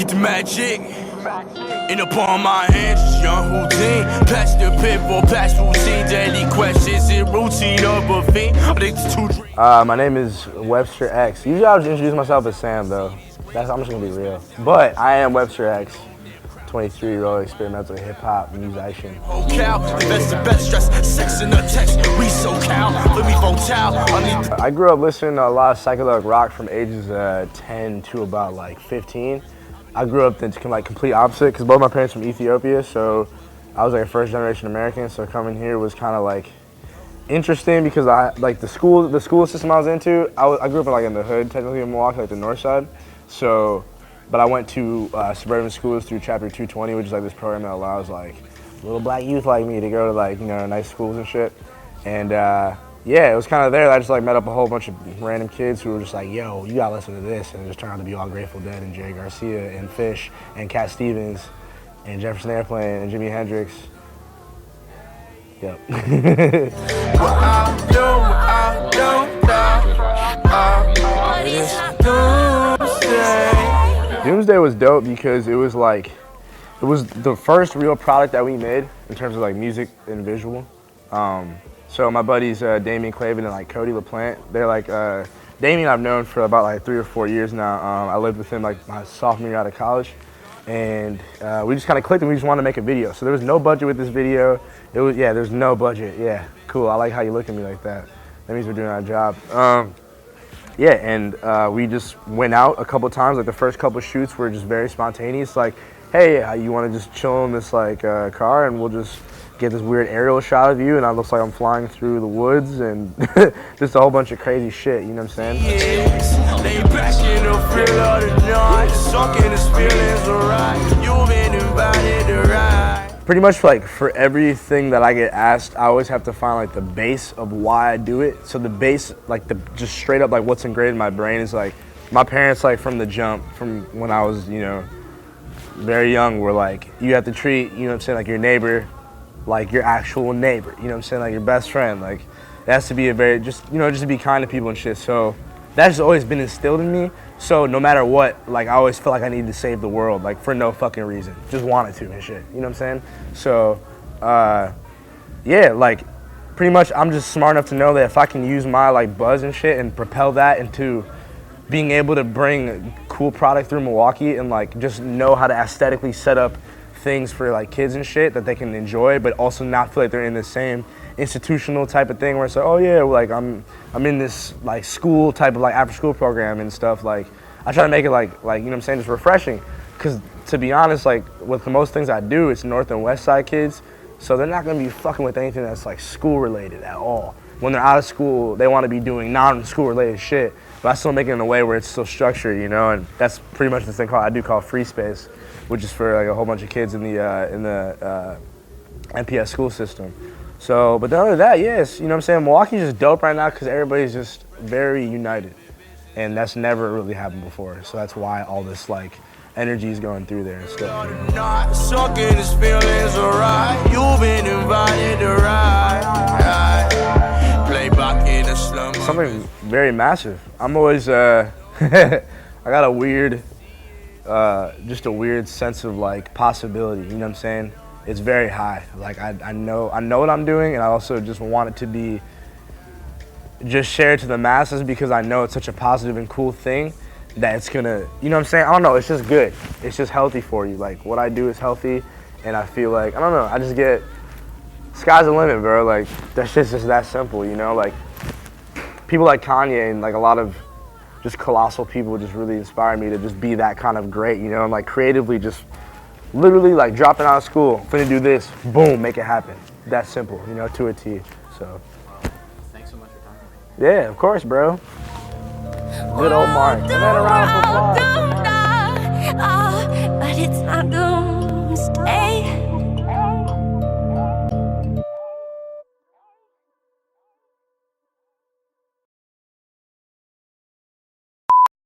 the magic. In upon my hands, just young routine. Patch the pitfall, patch routine. Daily questions and routine of a fiend. My name is WebsterX. Usually I'll just introduce myself as Sam though. I'm just gonna be real. But I am WebsterX, 23-year-old experimental hip-hop musician. I grew up listening to a lot of psychedelic rock from ages 10 to about like 15. I grew up the complete opposite because both my parents from Ethiopia, so I was like a first-generation American. So coming here was kind of like interesting because the school system I was into. I grew up in the hood, technically in Milwaukee, like the north side. So, but I went to suburban schools through Chapter 220, which is like this program that allows like little black youth like me to go to nice schools and shit. And yeah, it was kind of there that I just met up a whole bunch of random kids who were just like, yo, you gotta listen to this, and it just turned out to be all Grateful Dead and Jerry Garcia and Fish and Cat Stevens and Jefferson Airplane and Jimi Hendrix. Yep. Doomsday was dope because it was the first real product that we made in terms of music and visual. So my buddies Damien Clavin and Cody LaPlante, they're Damien I've known for about 3 or 4 years now. I lived with him my sophomore year out of college, and we just kind of clicked and we just wanted to make a video. So there was no budget with this video. There's no budget. Yeah, cool. I like how you look at me like that. That means we're doing our job. Yeah, and we just went out a couple times. The first couple shoots were just very spontaneous. Hey, you want to just chill in this car, and we'll just get this weird aerial shot of you, and it looks like I'm flying through the woods, and just a whole bunch of crazy shit. You know what I'm saying? Pretty much for everything that I get asked, I always have to find the base of why I do it. So the base, just straight up what's ingrained in my brain is my parents from the jump, from when I was very young, were you have to treat your neighbor like your actual neighbor. You know what I'm saying? Your best friend. It has to be a very just to be kind to people and shit. So that's always been instilled in me. So no matter what, I always feel I need to save the world, for no fucking reason. Just wanted to and shit. You know what I'm saying? So, yeah, pretty much I'm just smart enough to know that if I can use my buzz and shit and propel that into being able to bring cool product through Milwaukee and just know how to aesthetically set up things for kids and shit that they can enjoy, but also not feel they're in the same institutional type of thing where it's oh yeah, I'm in this school type of after school program and stuff. I try to make it you know what I'm saying, just refreshing, because to be honest, with most things I do, it's north and west side kids, so they're not going to be fucking with anything that's school related at all. When they're out of school, they want to be doing non-school related shit, but I still make it in a way where it's still structured, and that's pretty much the thing I do call free space, which is for a whole bunch of kids in the MPS school system. So, but other than that, yes, you know what I'm saying, Milwaukee's just dope right now because everybody's just very united, and that's never really happened before. So that's why all this energy is going through there and stuff. Something very massive. I'm always I got a weird just a weird sense of possibility, you know what I'm saying? It's very high. I know what I'm doing, and I also just want it to be just shared to the masses because I know it's such a positive and cool thing that it's gonna, you know what I'm saying? I don't know, it's just good. It's just healthy for you. What I do is healthy, and I feel I don't know, I just get, sky's the limit, bro. That shit's just that simple, you know? People like Kanye and a lot of just colossal people just really inspire me to just be that kind of great, you know, and creatively just literally dropping out of school, finna do this, boom, make it happen. That simple, you know, to a T. So thanks so much for talking. Yeah, of course, bro. Good old Mark. Give that a round of applause. But it's not good.